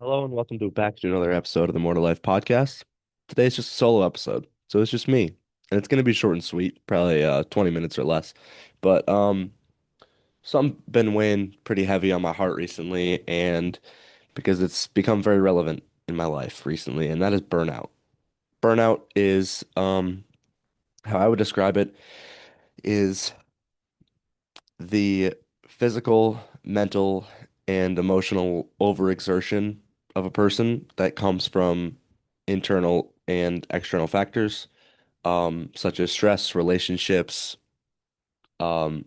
Hello and welcome back to another episode of the More to Life podcast. Today's just a solo episode, so it's just me, and it's gonna be short and sweet, probably 20 minutes or less. But something been weighing pretty heavy on my heart recently, and because it's become very relevant in my life recently, and that is burnout. Burnout is how I would describe it is the physical, mental, and emotional overexertion of a person that comes from internal and external factors, such as stress, relationships. I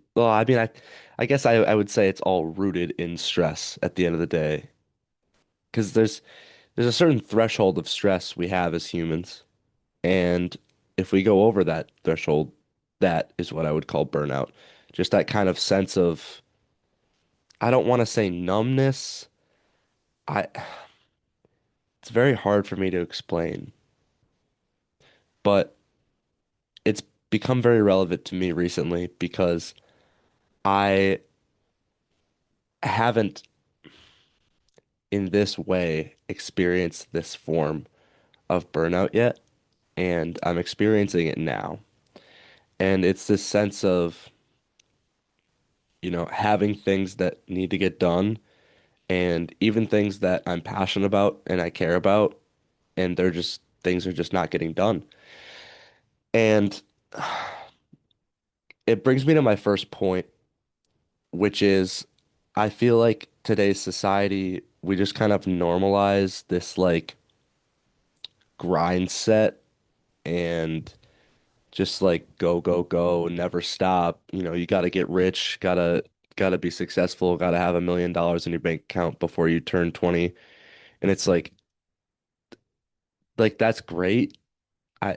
guess I would say it's all rooted in stress at the end of the day, because there's a certain threshold of stress we have as humans, and if we go over that threshold, that is what I would call burnout. Just that kind of sense of I don't want to say numbness. I It's very hard for me to explain, but it's become very relevant to me recently because I haven't in this way experienced this form of burnout yet, and I'm experiencing it now. And it's this sense of, having things that need to get done and even things that I'm passionate about and I care about, and things are just not getting done. And it brings me to my first point, which is I feel like today's society, we just kind of normalize this like grind set and just like go, go, go, never stop. You got to get rich, gotta be successful, gotta have $1 million in your bank account before you turn 20. And it's like that's great. I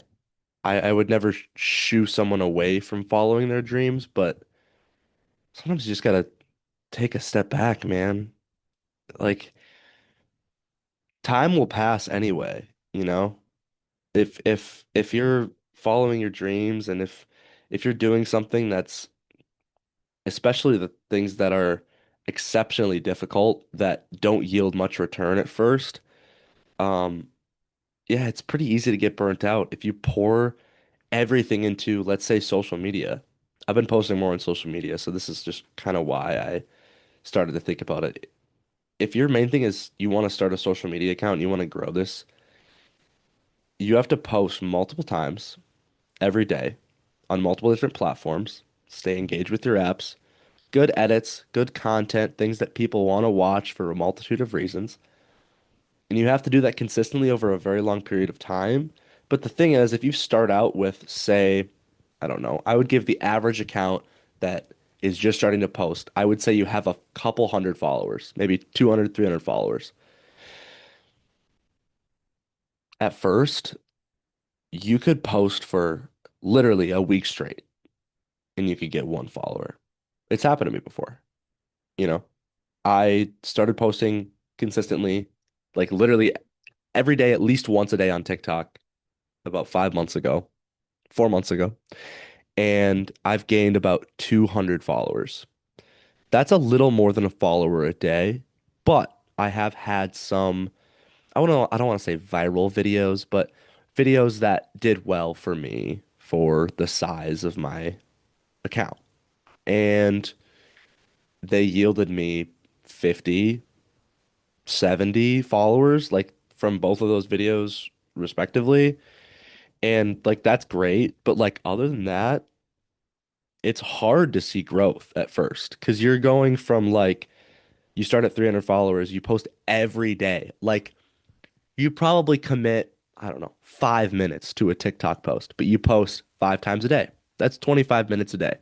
I would never shoo someone away from following their dreams, but sometimes you just gotta take a step back, man. Like time will pass anyway, you know? If you're following your dreams and if you're doing something that's especially the things that are exceptionally difficult that don't yield much return at first, um yeah, it's pretty easy to get burnt out if you pour everything into, let's say, social media. I've been posting more on social media, so this is just kind of why I started to think about it. If your main thing is you want to start a social media account and you want to grow this, you have to post multiple times every day on multiple different platforms. Stay engaged with your apps. Good edits, good content, things that people want to watch for a multitude of reasons. And you have to do that consistently over a very long period of time. But the thing is, if you start out with, say, I don't know, I would give the average account that is just starting to post, I would say you have a couple hundred followers, maybe 200, 300 followers. At first, you could post for literally a week straight and you could get one follower. It's happened to me before, you know? I started posting consistently, like literally every day, at least once a day on TikTok about 5 months ago, 4 months ago, and I've gained about 200 followers. That's a little more than a follower a day, but I have had some, I don't want to say viral videos, but videos that did well for me for the size of my account. And they yielded me 50, 70 followers, like from both of those videos respectively. And like that's great, but like other than that, it's hard to see growth at first because you're going from like you start at 300 followers, you post every day. Like you probably commit, I don't know, 5 minutes to a TikTok post, but you post 5 times a day. That's 25 minutes a day.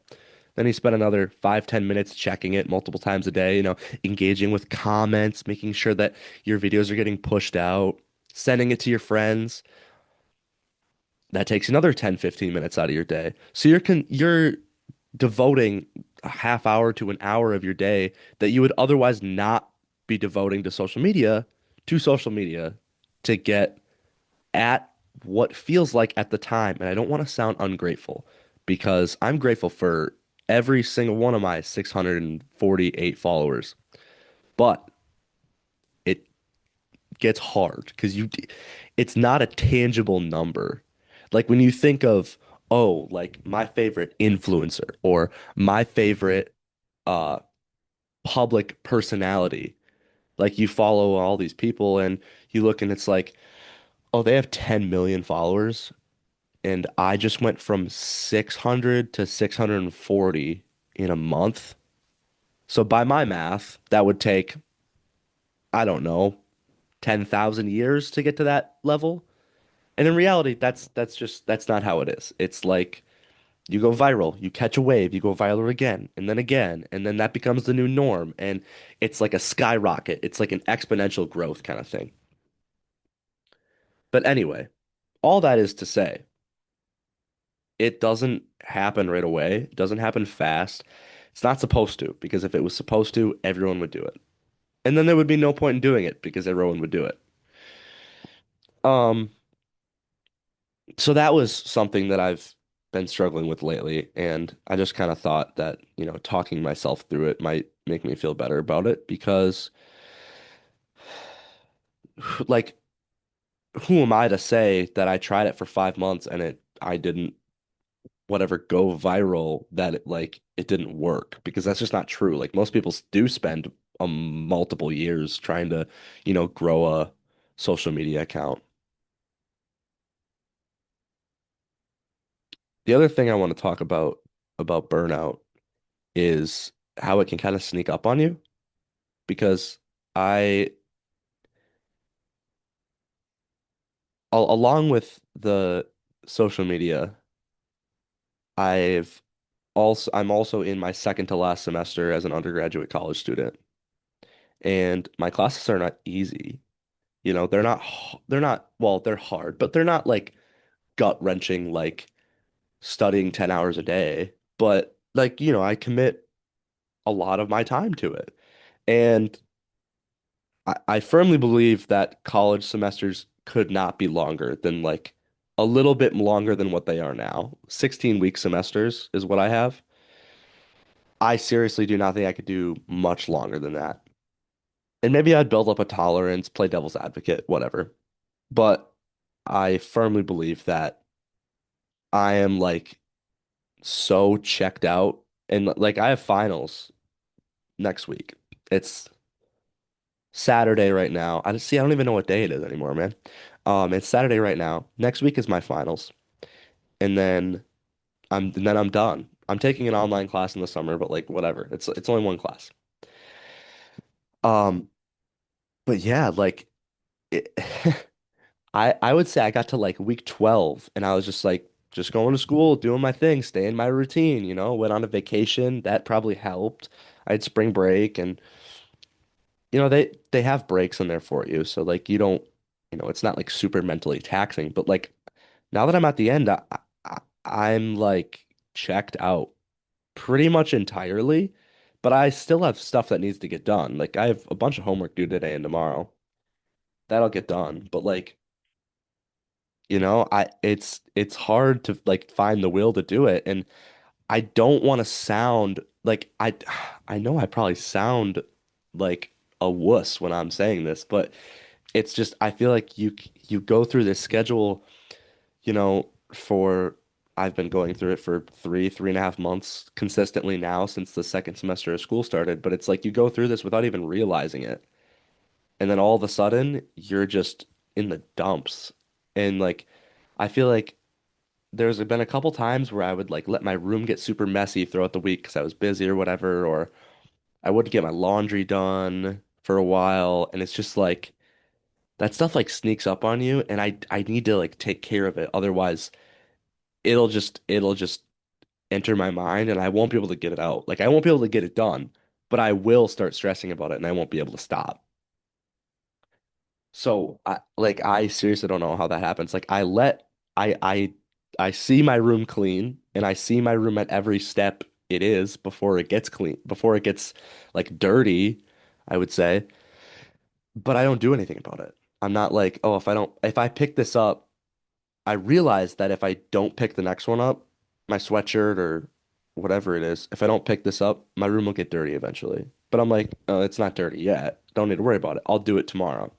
Then you spend another 5, 10 minutes checking it multiple times a day, engaging with comments, making sure that your videos are getting pushed out, sending it to your friends. That takes another 10, 15 minutes out of your day. So you're devoting a half hour to an hour of your day that you would otherwise not be devoting to social media to get at what feels like at the time. And I don't want to sound ungrateful because I'm grateful for every single one of my 648 followers. But it gets hard because it's not a tangible number. Like when you think of, oh, like my favorite influencer or my favorite uh public personality, like you follow all these people and you look and it's like, oh, they have 10 million followers and I just went from 600 to 640 in a month. So by my math, that would take, I don't know, 10,000 years to get to that level. And in reality, that's not how it is. It's like you go viral, you catch a wave, you go viral again, and then that becomes the new norm. And it's like a skyrocket. It's like an exponential growth kind of thing. But anyway, all that is to say, it doesn't happen right away. It doesn't happen fast. It's not supposed to, because if it was supposed to, everyone would do it. And then there would be no point in doing it because everyone would do it. Um, so that was something that I've been struggling with lately, and I just kind of thought that, talking myself through it might make me feel better about it because like who am I to say that I tried it for 5 months and I didn't whatever go viral that it didn't work because that's just not true. Like most people do spend multiple years trying to, grow a social media account. The other thing I want to talk about burnout is how it can kind of sneak up on you because I along with the social media, I'm also in my second to last semester as an undergraduate college student, and my classes are not easy. They're not, well, they're hard, but they're not like gut-wrenching like studying 10 hours a day, but like, I commit a lot of my time to it. And I firmly believe that college semesters could not be longer than like a little bit longer than what they are now. 16-week semesters is what I have. I seriously do not think I could do much longer than that. And maybe I'd build up a tolerance, play devil's advocate, whatever. But I firmly believe that I am like so checked out. And like I have finals next week. It's Saturday right now. I don't even know what day it is anymore, man. It's Saturday right now. Next week is my finals. And then I'm done. I'm taking an online class in the summer, but like whatever. It's only one class. Um, but yeah, like it, I would say I got to like week 12 and I was just like just going to school, doing my thing, staying my routine, went on a vacation. That probably helped. I had spring break and they have breaks in there for you. So like you don't, it's not like super mentally taxing, but like now that I'm at the end, I'm like checked out pretty much entirely, but I still have stuff that needs to get done. Like I have a bunch of homework due today and tomorrow. That'll get done. But like, it's hard to like find the will to do it. And I don't want to sound like I know I probably sound like a wuss when I'm saying this, but it's just I feel like you go through this schedule, for I've been going through it for 3.5 months consistently now since the second semester of school started, but it's like you go through this without even realizing it. And then all of a sudden you're just in the dumps. And like I feel like there's been a couple times where I would like let my room get super messy throughout the week because I was busy or whatever, or I wouldn't get my laundry done for a while, and it's just like that stuff like sneaks up on you, and I need to like take care of it. Otherwise, it'll just enter my mind, and I won't be able to get it out. Like I won't be able to get it done, but I will start stressing about it, and I won't be able to stop. So I seriously don't know how that happens. Like I I I see my room clean and I see my room at every step it is before it gets clean, before it gets like dirty, I would say, but I don't do anything about it. I'm not like, oh, if I pick this up, I realize that if I don't pick the next one up, my sweatshirt or whatever it is, if I don't pick this up, my room will get dirty eventually. But I'm like, oh, it's not dirty yet. Don't need to worry about it. I'll do it tomorrow.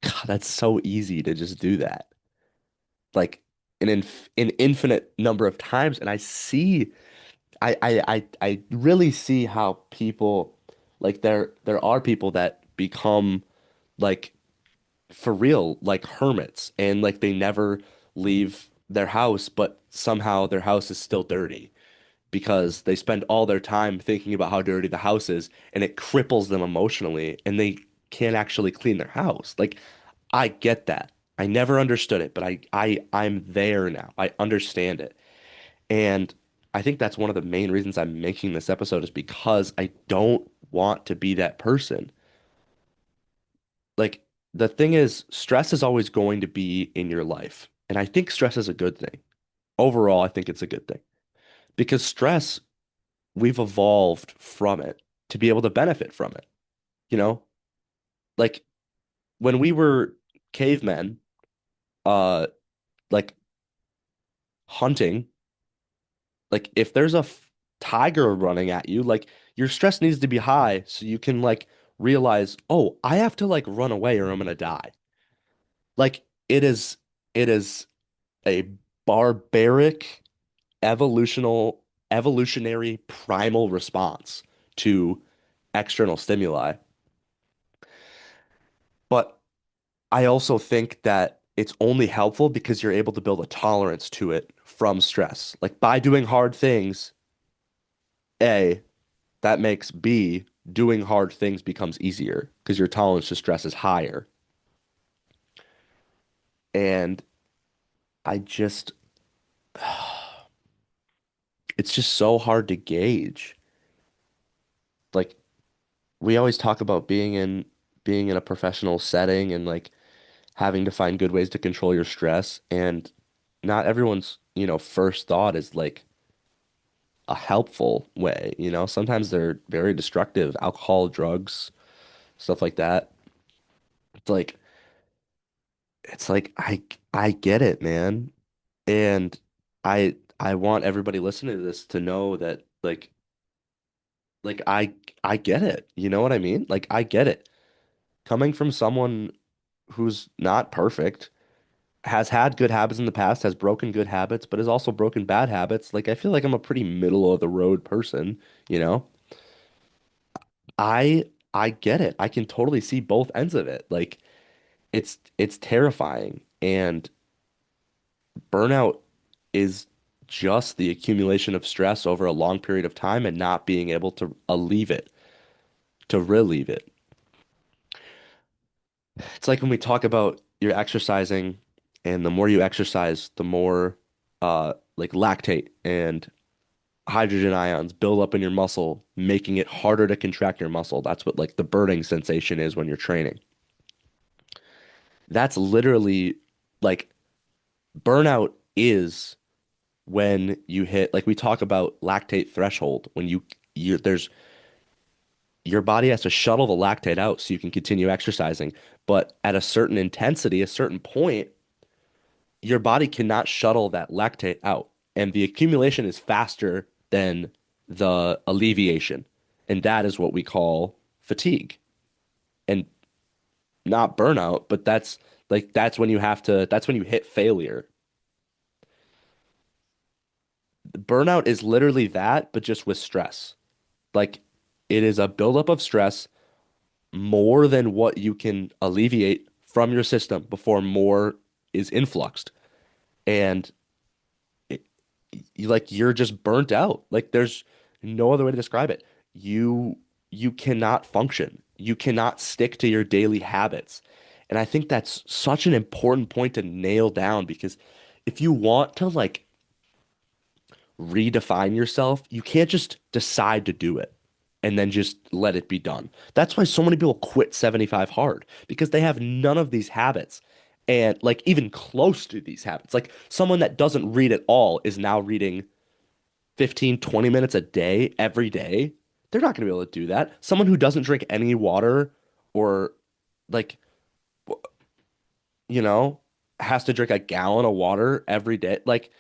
God, that's so easy to just do that. Like an infinite number of times. And I really see how people like there are people that become like for real like hermits and like they never leave their house, but somehow their house is still dirty because they spend all their time thinking about how dirty the house is and it cripples them emotionally and they can't actually clean their house. Like I get that. I never understood it, but I'm there now. I understand it. And I think that's one of the main reasons I'm making this episode is because I don't want to be that person. Like the thing is, stress is always going to be in your life. And I think stress is a good thing. Overall, I think it's a good thing because stress, we've evolved from it to be able to benefit from it. You know, like when we were cavemen, uh, like hunting, like if there's a tiger running at you, like your stress needs to be high so you can like realize, oh, I have to like run away or I'm gonna die. Like it is a barbaric evolutionary primal response to external stimuli. But I also think that it's only helpful because you're able to build a tolerance to it from stress. Like by doing hard things, A, that makes B, doing hard things becomes easier because your tolerance to stress is higher. And I just, it's just so hard to gauge. Like we always talk about being in a professional setting and like having to find good ways to control your stress. And not everyone's, first thought is like a helpful way, Sometimes they're very destructive, alcohol, drugs, stuff like that. It's like it's like I get it, man. And I want everybody listening to this to know that like I get it. You know what I mean? Like I get it. Coming from someone who's not perfect, has had good habits in the past, has broken good habits, but has also broken bad habits. Like I feel like I'm a pretty middle of the road person, you know? I I get it. I can totally see both ends of it. Like it's terrifying and burnout is just the accumulation of stress over a long period of time and not being able to alleviate it, to relieve it. It's like when we talk about you're exercising and the more you exercise, the more like lactate and hydrogen ions build up in your muscle, making it harder to contract your muscle. That's what like the burning sensation is when you're training. That's literally like burnout is when you hit like we talk about lactate threshold when you there's your body has to shuttle the lactate out so you can continue exercising. But at a certain intensity, a certain point, your body cannot shuttle that lactate out. And the accumulation is faster than the alleviation. And that is what we call fatigue. And not burnout, but that's when you have to, that's when you hit failure. Burnout is literally that, but just with stress. Like it is a buildup of stress more than what you can alleviate from your system before more is influxed. And it, you're just burnt out. Like there's no other way to describe it. You you cannot function. You cannot stick to your daily habits. And I think that's such an important point to nail down because if you want to like redefine yourself, you can't just decide to do it and then just let it be done. That's why so many people quit 75 hard because they have none of these habits and like even close to these habits. Like someone that doesn't read at all is now reading 15, 20 minutes a day every day. They're not going to be able to do that. Someone who doesn't drink any water or like, you know, has to drink a gallon of water every day. Like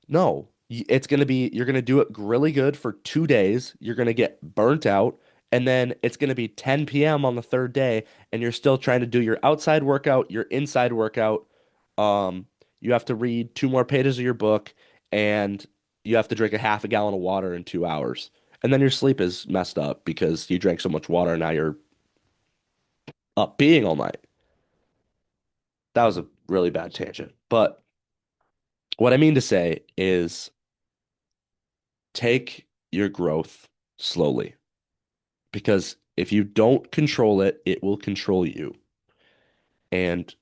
no, it's going to be, you're going to do it really good for 2 days. You're going to get burnt out And then it's going to be 10 p.m. on the third day, and you're still trying to do your outside workout, your inside workout. Um, you have to read two more pages of your book, and you have to drink a half a gallon of water in 2 hours. And then your sleep is messed up because you drank so much water, and now you're up being all night. That was a really bad tangent. But what I mean to say is take your growth slowly because if you don't control it, it will control you. And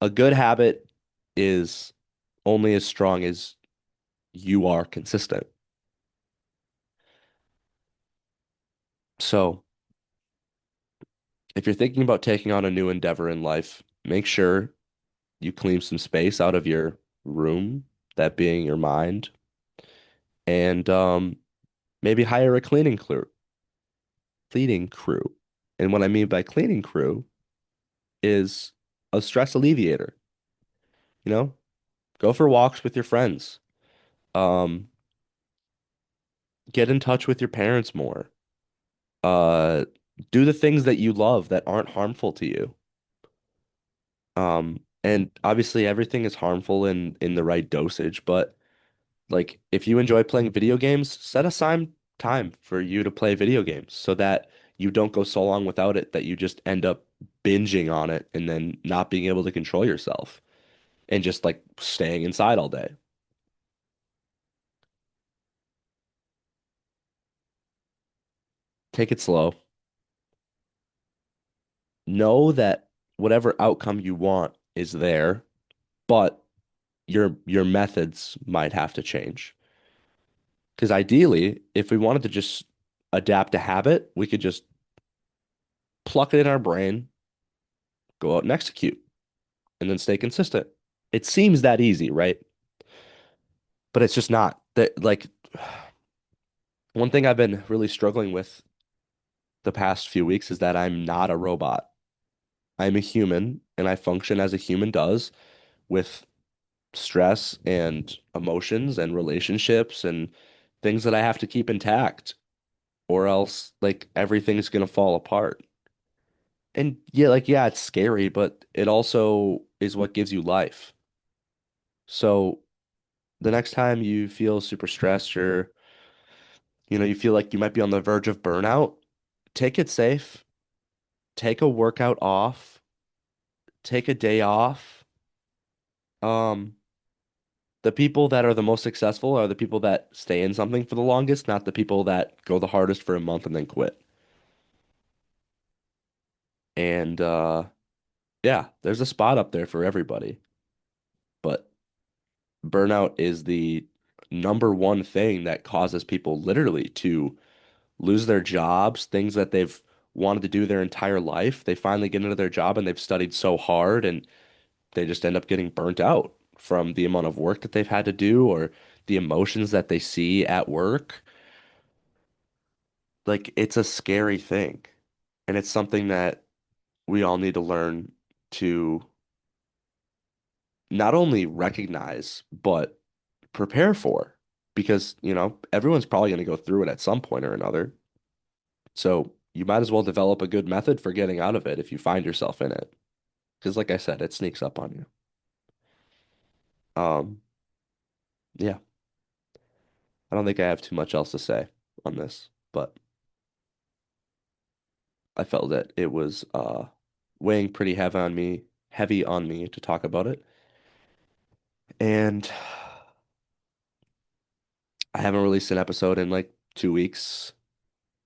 a good habit is only as strong as you are consistent. So, if you're thinking about taking on a new endeavor in life, make sure you clean some space out of your room, that being your mind, and maybe hire a cleaning crew. And what I mean by cleaning crew is a stress alleviator. You know, go for walks with your friends. Um, get in touch with your parents more. Uh, do the things that you love that aren't harmful to you. And obviously everything is harmful in the right dosage, but like if you enjoy playing video games, set aside time for you to play video games so that you don't go so long without it that you just end up binging on it and then not being able to control yourself and just like staying inside all day. Take it slow. Know that whatever outcome you want is there, but your methods might have to change. Because ideally, if we wanted to just adapt a habit, we could just pluck it in our brain, go out and execute, and then stay consistent. It seems that easy, right? But it's just not. That like one thing I've been really struggling with the past few weeks is that I'm not a robot. I'm a human and I function as a human does with stress and emotions and relationships and things that I have to keep intact or else like everything's gonna fall apart. And yeah, like yeah, it's scary, but it also is what gives you life. So the next time you feel super stressed or you feel like you might be on the verge of burnout, take it safe, take a workout off, take a day off. Um, the people that are the most successful are the people that stay in something for the longest, not the people that go the hardest for a month and then quit. And yeah, there's a spot up there for everybody, but burnout is the number one thing that causes people literally to lose their jobs, things that they've wanted to do their entire life. They finally get into their job and they've studied so hard and they just end up getting burnt out from the amount of work that they've had to do or the emotions that they see at work. Like it's a scary thing. And it's something that we all need to learn to not only recognize, but prepare for. Because, everyone's probably going to go through it at some point or another. So you might as well develop a good method for getting out of it if you find yourself in it. Because, like I said, it sneaks up on you. Um, yeah, I don't think I have too much else to say on this, but I felt that it was weighing pretty heavy on me to talk about it. And I haven't released an episode in like 2 weeks.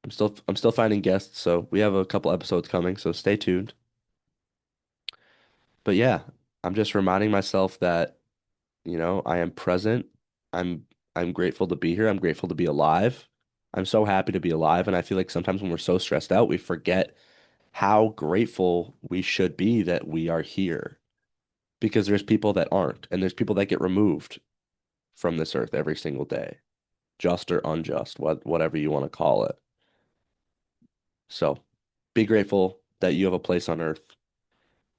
I'm still finding guests, so we have a couple episodes coming, so stay tuned. But yeah, I'm just reminding myself that I am present. I'm I'm grateful to be here. I'm grateful to be alive. I'm so happy to be alive, and I feel like sometimes when we're so stressed out, we forget how grateful we should be that we are here. Because there's people that aren't, and there's people that get removed from this earth every single day, just or unjust, whatever you want to call it. So be grateful that you have a place on earth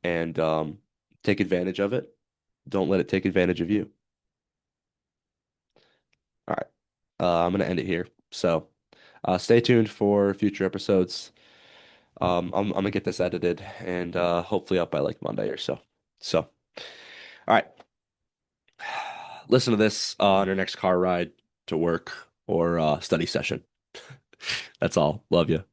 and take advantage of it. Don't let it take advantage of you. All right. I'm gonna end it here. So Stay tuned for future episodes. I'm gonna get this edited and hopefully up by like Monday or so. So, all right, listen to this on your next car ride to work or study session. That's all. Love you.